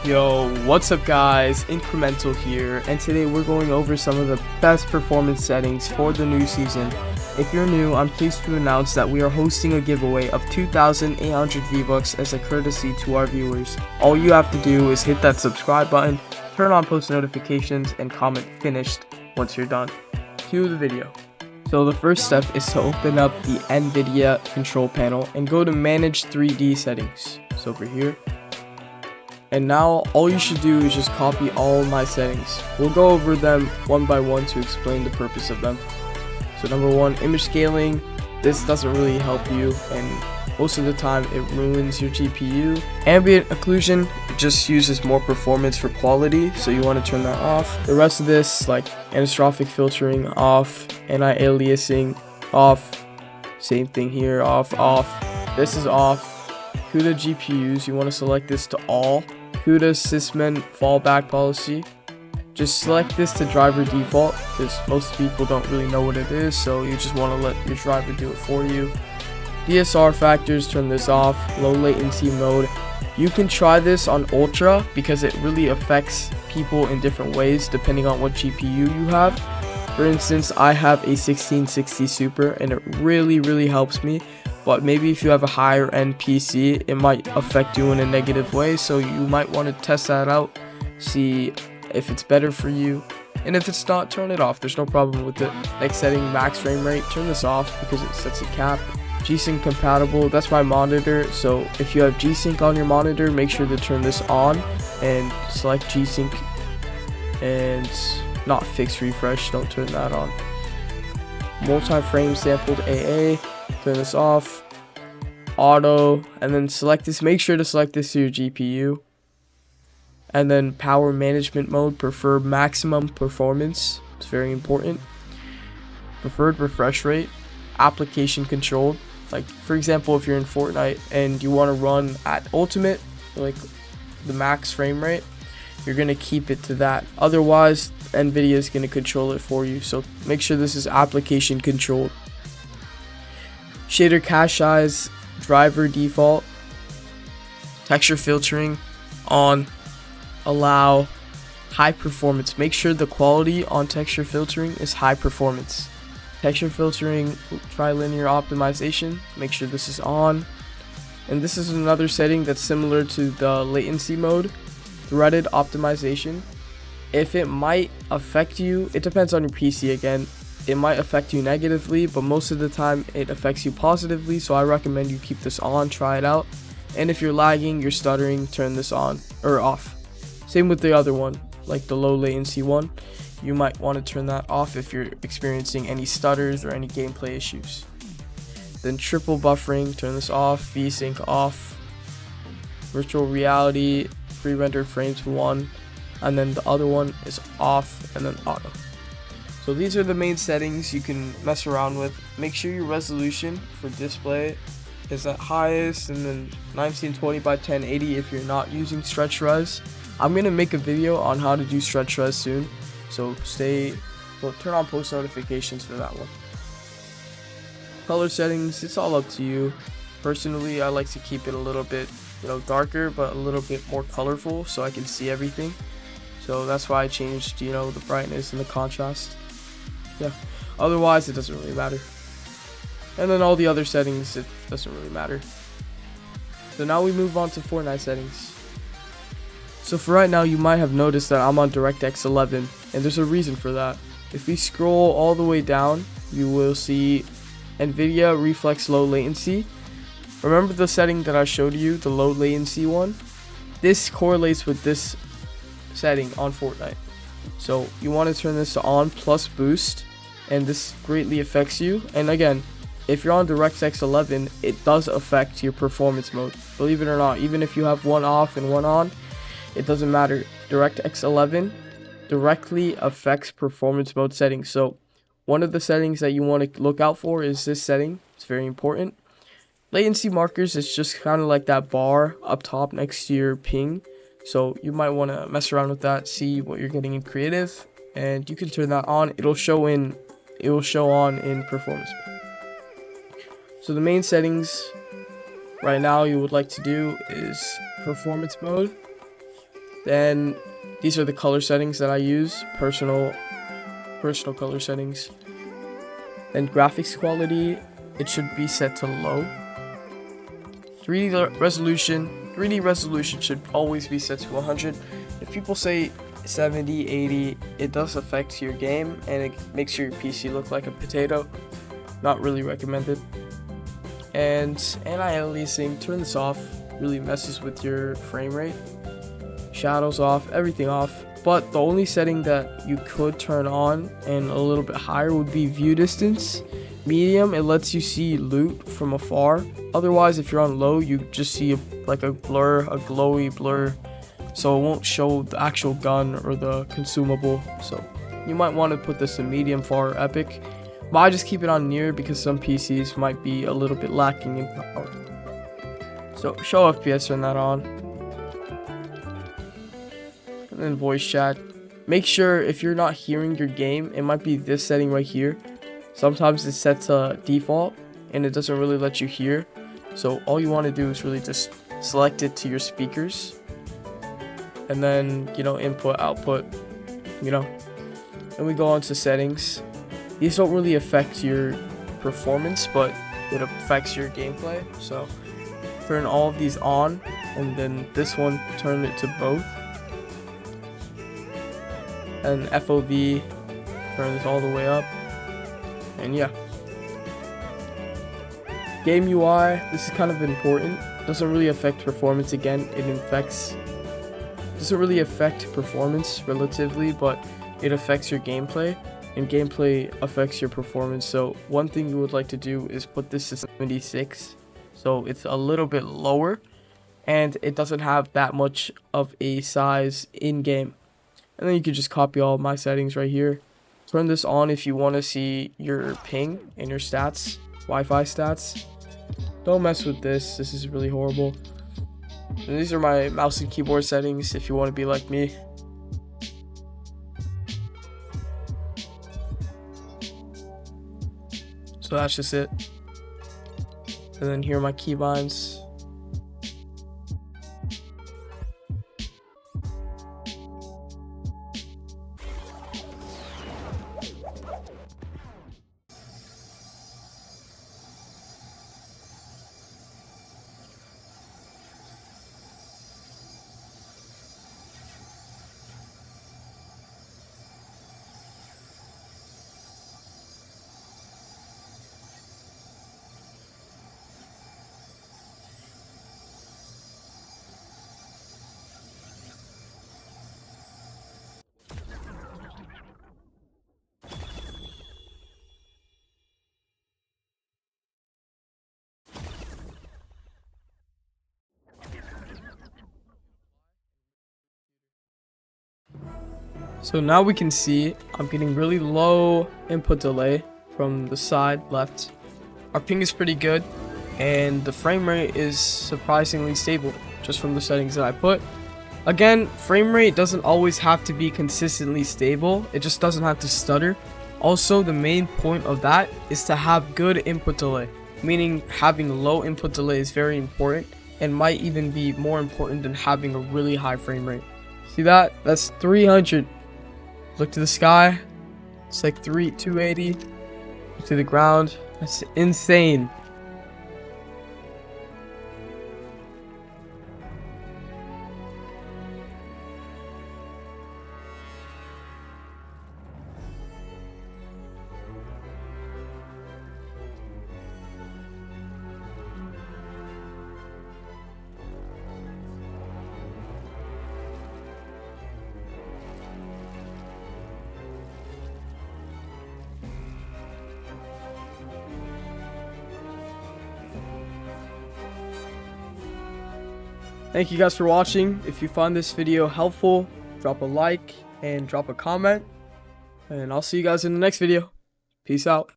Yo, what's up guys, Incremental here, and today we're going over some of the best performance settings for the new season. If you're new, I'm pleased to announce that we are hosting a giveaway of 2,800 V-Bucks as a courtesy to our viewers. All you have to do is hit that subscribe button, turn on post notifications, and comment finished once you're done. Cue the video. So the first step is to open up the Nvidia control panel and go to manage 3D settings. So over here. And now all you should do is just copy all my settings. We'll go over them one by one to explain the purpose of them. So number one, image scaling. This doesn't really help you, and most of the time it ruins your GPU. Ambient occlusion just uses more performance for quality, so you want to turn that off. The rest of this, like anisotropic filtering, off. Anti-aliasing, off. Same thing here, off, off. This is off. CUDA GPUs, you want to select this to all. CUDA Sysmin fallback policy. Just select this to driver default, because most people don't really know what it is, so you just want to let your driver do it for you. DSR factors, turn this off. Low latency mode, you can try this on ultra because it really affects people in different ways depending on what GPU you have. For instance, I have a 1660 Super and it really helps me. But maybe if you have a higher end PC, it might affect you in a negative way, so you might want to test that out, see if it's better for you, and if it's not, turn it off. There's no problem with it. Next setting, max frame rate, turn this off because it sets a cap. G-Sync compatible, that's my monitor, so if you have G-Sync on your monitor, make sure to turn this on and select G-Sync and not fixed refresh, don't turn that on. Multi-frame sampled AA, turn this off. Auto, and then select this, make sure to select this to your GPU. And then power management mode, prefer maximum performance, it's very important. Preferred refresh rate, application controlled, like for example if you're in Fortnite and you want to run at ultimate, like the max frame rate, you're going to keep it to that. Otherwise Nvidia is going to control it for you, so make sure this is application controlled. Shader cache size, driver default. Texture filtering on. Allow. High performance, make sure the quality on texture filtering is high performance. Texture filtering, trilinear optimization, make sure this is on. And this is another setting that's similar to the latency mode. Threaded optimization, if it might affect you, it depends on your PC again. It might affect you negatively, but most of the time it affects you positively, so I recommend you keep this on, try it out. And if you're lagging, you're stuttering, turn this on or off. Same with the other one, like the low latency one. You might want to turn that off if you're experiencing any stutters or any gameplay issues. Then triple buffering, turn this off. VSync off. Virtual reality, pre-rendered frames 1, and then the other one is off, and then auto. So these are the main settings you can mess around with. Make sure your resolution for display is at highest, and then 1920 by 1080 if you're not using stretch res. I'm gonna make a video on how to do stretch res soon, so turn on post notifications for that one. Color settings, it's all up to you. Personally, I like to keep it a little bit, darker, but a little bit more colorful so I can see everything. So that's why I changed, the brightness and the contrast. Yeah, otherwise it doesn't really matter. And then all the other settings, it doesn't really matter. So now we move on to Fortnite settings. So for right now, you might have noticed that I'm on DirectX 11, and there's a reason for that. If we scroll all the way down, you will see Nvidia Reflex Low Latency. Remember the setting that I showed you, the low latency one? This correlates with this setting on Fortnite. So you want to turn this to on plus boost, and this greatly affects you. And again, if you're on DirectX 11, it does affect your performance mode. Believe it or not, even if you have one off and one on, it doesn't matter. DirectX 11 directly affects performance mode settings. So one of the settings that you want to look out for is this setting. It's very important. Latency markers is just kind of like that bar up top next to your ping. So you might want to mess around with that, see what you're getting in creative, and you can turn that on. It will show on in performance. So the main settings right now you would like to do is performance mode. Then these are the color settings that I use, personal color settings. Then graphics quality, it should be set to low. 3D resolution should always be set to 100. If people say 70, 80, it does affect your game and it makes your PC look like a potato. Not really recommended. And anti-aliasing, turn this off, really messes with your frame rate. Shadows off, everything off. But the only setting that you could turn on and a little bit higher would be view distance. Medium, it lets you see loot from afar. Otherwise, if you're on low, you just see like a blur, a glowy blur. So it won't show the actual gun or the consumable. So you might want to put this in medium for epic. But I just keep it on near because some PCs might be a little bit lacking in power. So show FPS, turn that on. And then voice chat. Make sure if you're not hearing your game, it might be this setting right here. Sometimes it's set to default and it doesn't really let you hear. So all you want to do is really just select it to your speakers. And then, input, output, And we go on to settings. These don't really affect your performance, but it affects your gameplay. So turn all of these on, and then this one, turn it to both. And FOV, turn this all the way up. And yeah. Game UI, this is kind of important. Doesn't really affect performance again. Doesn't really affect performance relatively, but it affects your gameplay. And gameplay affects your performance. So one thing you would like to do is put this to 76. So it's a little bit lower. And it doesn't have that much of a size in game. And then you can just copy all of my settings right here. Turn this on if you want to see your ping and your stats, Wi-Fi stats. Don't mess with this. This is really horrible. And these are my mouse and keyboard settings if you want to be like me. So that's just it. And then here are my keybinds. So now we can see I'm getting really low input delay from the side left. Our ping is pretty good and the frame rate is surprisingly stable just from the settings that I put. Again, frame rate doesn't always have to be consistently stable. It just doesn't have to stutter. Also, the main point of that is to have good input delay, meaning having low input delay is very important and might even be more important than having a really high frame rate. See that? That's 300. Look to the sky. It's like 280. Look to the ground. That's insane. Thank you guys for watching. If you found this video helpful, drop a like and drop a comment. And I'll see you guys in the next video. Peace out.